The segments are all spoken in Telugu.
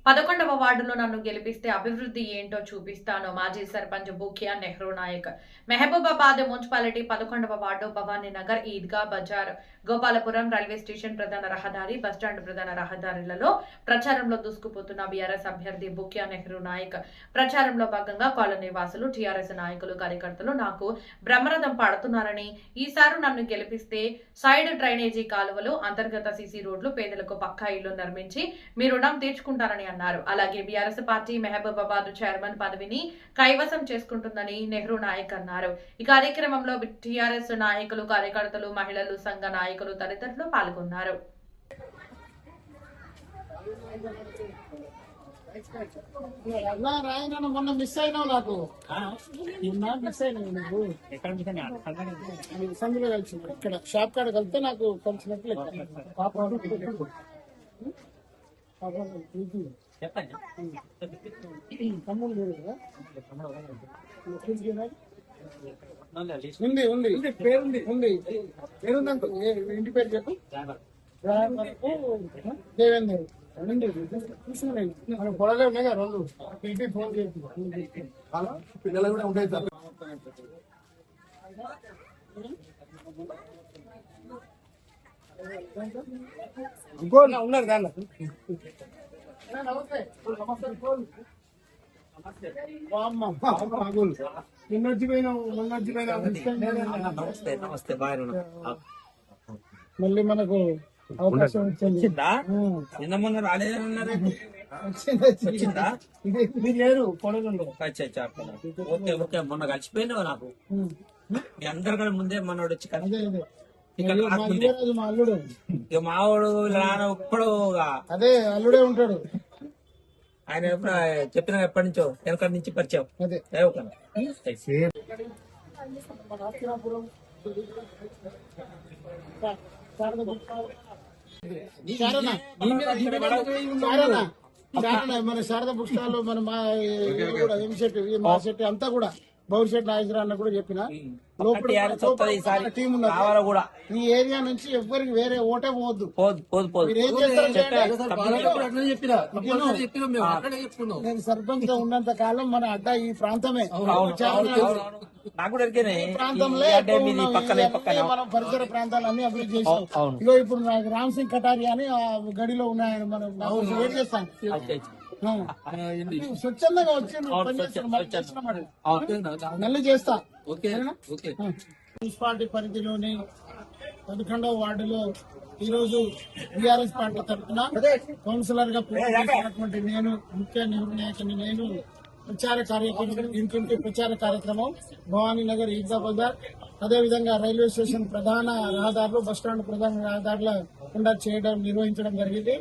11వ వార్డులో నన్ను గెలిపిస్తే అభివృద్ధి ఏంటో చూపిస్తాను. మాజీ సర్పంచ్ బూకియా నెహ్రూ నాయక్. మహబూబాబాద్ మున్సిపాలిటీ 11వ ward Bhavani Nagar, Eidgah Bazaar, Gopalapuram, railway station ప్రధాన రహదారి, బస్టాండ్ ప్రధాన రహదారులలో ప్రచారంలో దూసుకుపోతున్న బీఆర్ఎస్ అభ్యర్థి బూకియా నెహ్రూ నాయక్. ప్రచారంలో భాగంగా కాలనీ వాసులు, టీఆర్ఎస్ నాయకులు, కార్యకర్తలు నాకు బ్రహ్మరథం పడుతున్నారని, ఈసారి నన్ను గెలిపిస్తే సైడ్ డ్రైనేజీ కాలువలు, అంతర్గత సీసీ రోడ్లు, పేదలకు పక్కా ఇళ్లు నిర్మించి మీ రుణం తీర్చుకుంటారని అన్నారు. అలాగే బీఆర్ఎస్ పార్టీ మహబూబాబాద్ చైర్మన్ పదవిని కైవసం చేసుకుంటుందని నెహ్రూ నాయక్ అన్నారు. ఈ కార్యక్రమంలో టీఆర్ఎస్ నాయకులు, కార్యకర్తలు, మహిళలు, సంఘ నాయకులు తదితరులు పాల్గొన్నారు. మొన్న మిస్ అయినావు నాకు మిస్ అయినావు నువ్వు సందులో కలిసి ఇక్కడ షాప్ కాడ కలిపితే నాకు కలిసినట్లు తమ్ముడు ఉంది ఉంది పేరుంది ఉంది పేరుందంట ఇంటి పేరు చెప్పు దేవేందర్ పొడలే ఉన్నాయి కదా రెండు ఇంటి ఫోన్ చేసి పిల్లలు కూడా ఉంటాయి సార్. ఇంకో ఉన్నారు దానిలో నిన్నొచ్చిపోయినావు మళ్ళీ మనకు అవకాశం నిన్న మొన్న రాలేదన్నారు. మీరు లేరు పొడలు ఓకే ఓకే మొన్న కలిసిపోయినావు నాకు. మీ అందరు కూడా ముందే మనోడు వచ్చి మా అల్లుడు ఇక మావాడు నాన్న ఇప్పుడు అదే అల్లుడే ఉంటాడు. ఆయన ఎప్పుడు చెప్పిన ఎప్పటి నుంచో వెనకటి నుంచి పరిచయం. అదే మన శారద బుక్ స్టాల్ మన మా శెట్టి అంతా కూడా బౌరిశెట్టి నాగేశ్వర అన్న కూడా చెప్పిన టీం ఉన్నారు. ఈ ఏరియా నుంచి ఎవరికి వేరే ఓటే పోవద్దు. నేను సర్పంచ్ గా ఉన్నంత కాలం మన అడ్డ ఈ ప్రాంతమే. ప్రాంతంలో మనం పరిసర ప్రాంతాలన్నీ అభివృద్ధి చేసాం. ఇగో ఇప్పుడు నాకు రామ్ సింగ్ కటారియా అని ఆ గడిలో ఉన్నాయని మనం వెయిట్ చేస్తాను. స్వచ్ఛందంగా వచ్చి మళ్ళీ చేస్తా. మున్సిపాలిటీ పరిధిలోని 11వ వార్డులో ఈ రోజు టీఆర్ఎస్ పార్టీ తరఫున కౌన్సిలర్ గా పోటీ నేను ముఖ్య నిర్ణయాన్ని నేను ప్రచార కార్యక్రమం ఇంటింటి ప్రచార కార్యక్రమం భవానీ నగర్, ఈద్గా బజార్, అదేవిధంగా రైల్వే స్టేషన్ ప్రధాన రహదారులు, బస్టాండ్ ప్రధాన రహదారుల గుండా నిర్వహించడం జరిగింది.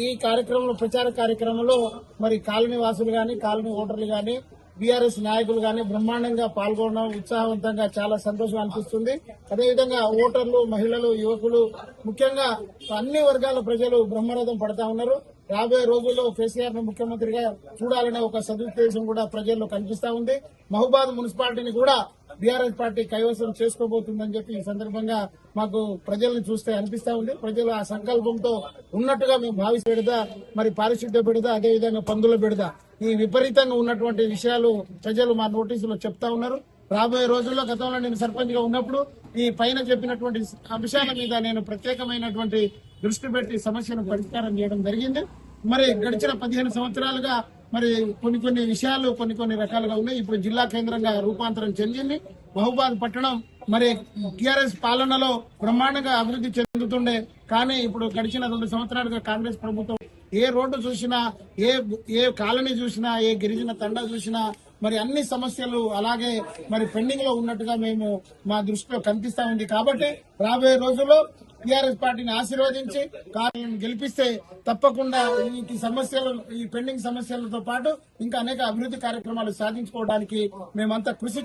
ఈ కార్యక్రమంలో ప్రచార కార్యక్రమంలో మరి కాలనీ వాసులు గాని, కాలనీ ఓటర్లు గాని, బీఆర్ఎస్ నాయకులు గాని బ్రహ్మాండంగా పాల్గొనడం ఉత్సాహవంతంగా చాలా సంతోషం అనిపిస్తుంది. అదేవిధంగా ఓటర్లు, మహిళలు, యువకులు, ముఖ్యంగా అన్ని వర్గాల ప్రజలు బ్రహ్మరథం పడతా ఉన్నారు. రాబోయే రోజుల్లో కేసీఆర్ ను ముఖ్యమంత్రిగా చూడాలనే ఒక సదుద్దేశం కూడా ప్రజల్లో కనిపిస్తా ఉంది. మహబూబాద్ మున్సిపాలిటీని కూడా బీఆర్ఎస్ పార్టీ కైవసం చేసుకోబోతుందని చెప్పి ఈ సందర్భంగా మాకు ప్రజలను చూస్తే అనిపిస్తా ఉంది. ప్రజలు ఆ సంకల్పంతో ఉన్నట్టుగా మేము భావిస్తే పెడదా, మరి పారిశుద్ధ్య పెడదా, అదేవిధంగా పందుల పెడదా, ఈ విపరీతంగా ఉన్నటువంటి విషయాలు ప్రజలు మా నోటీసులో చెప్తా ఉన్నారు. రాబోయే రోజుల్లో గతంలో నేను సర్పంచ్ గా ఉన్నప్పుడు ఈ పైన చెప్పినటువంటి అంశాల మీద నేను ప్రత్యేకమైనటువంటి దృష్టి పెట్టి సమస్యను పరిష్కారం చేయడం జరిగింది. మరి గడిచిన 15 సంవత్సరాలుగా మరి కొన్ని విషయాలు కొన్ని రకాలుగా ఉన్నాయి. ఇప్పుడు జిల్లా కేంద్రంగా రూపాంతరం చెందింది. మహబూబాద్ పట్టణం మరి టీఆర్ఎస్ పాలనలో బ్రహ్మాండంగా అభివృద్ధి చెందుతుండే. కానీ ఇప్పుడు గడిచిన 2 సంవత్సరాలుగా కాంగ్రెస్ ప్రభుత్వం ఏ రోడ్డు చూసినా, ఏ కాలనీ చూసినా, ఏ గిరిజన తండా చూసినా మరి అన్ని సమస్యలు అలాగే మరి పెండింగ్ లో ఉన్నట్టుగా మేము మా దృష్టిలో కనిపిస్తా ఉంది. కాబట్టి రాబోయే రోజుల్లో టీఆర్ఎస్ పార్టీని ఆశీర్వదించి కార్యాలను గెలిపిస్తే తప్పకుండా ఈ సమస్యలు, ఈ పెండింగ్ సమస్యలతో పాటు ఇంకా అనేక అభివృద్ధి కార్యక్రమాలు సాధించుకోవడానికి మేమంతా కృషి